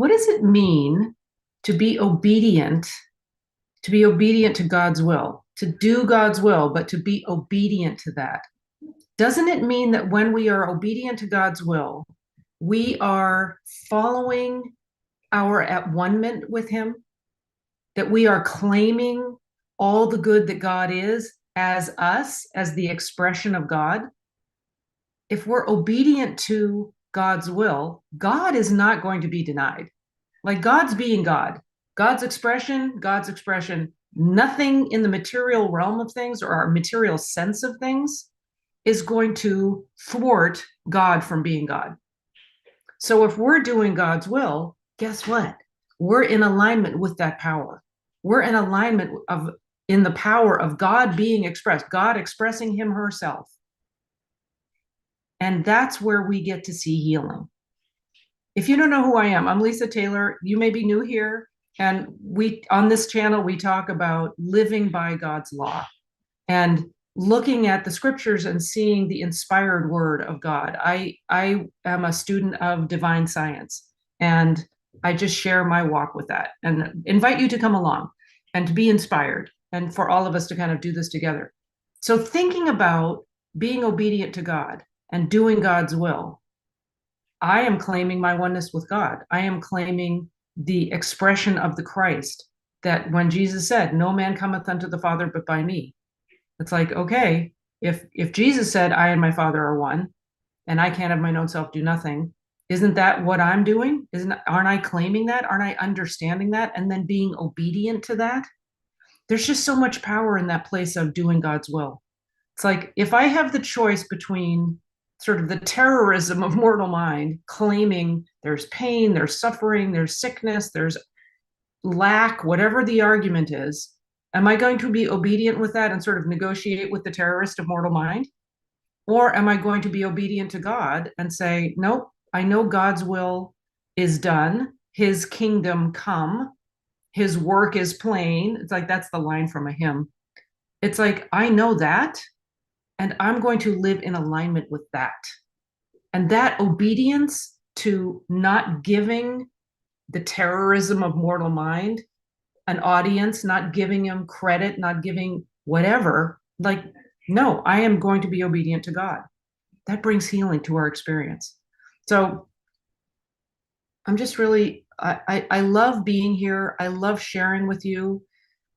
what does it mean to be obedient, to God's will, to do God's will, but to be obedient to that? Doesn't it mean that when we are obedient to God's will, we are following our at one-ment with Him? That we are claiming all the good that God is as us, as the expression of God? If we're obedient to God's will, God is not going to be denied. Like, God's being God. God's expression, nothing in the material realm of things or our material sense of things is going to thwart God from being God. So if we're doing God's will, guess what? We're in alignment with that power. We're in alignment in the power of God being expressed, God expressing Him herself. And that's where we get to see healing. If you don't know who I am, I'm Lisa Taylor. You may be new here. And on this channel, we talk about living by God's law and looking at the scriptures and seeing the inspired word of God. I am a student of divine science, and I just share my walk with that and invite you to come along and to be inspired and for all of us to kind of do this together. So thinking about being obedient to God and doing God's will, I am claiming my oneness with God. I am claiming the expression of the Christ, that when Jesus said, "No man cometh unto the Father but by me," it's like, okay, if Jesus said, "I and my Father are one, and I can't of mine own self do nothing," isn't that what I'm doing? Aren't I claiming that? Aren't I understanding that and then being obedient to that? There's just so much power in that place of doing God's will. It's like, if I have the choice between sort of the terrorism of mortal mind, claiming there's pain, there's suffering, there's sickness, there's lack, whatever the argument is, am I going to be obedient with that and sort of negotiate with the terrorist of mortal mind? Or am I going to be obedient to God and say, nope, I know God's will is done, His kingdom come, His work is plain. It's like, that's the line from a hymn. It's like, I know that, and I'm going to live in alignment with that. And that obedience to not giving the terrorism of mortal mind an audience, not giving him credit, not giving whatever, like, no, I am going to be obedient to God. That brings healing to our experience. So I'm just really, I love being here. I love sharing with you.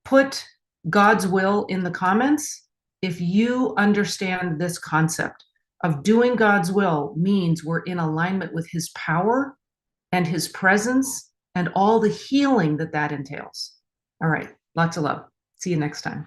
Put God's will in the comments if you understand this concept of doing God's will means we're in alignment with His power and His presence and all the healing that entails. All right, lots of love. See you next time.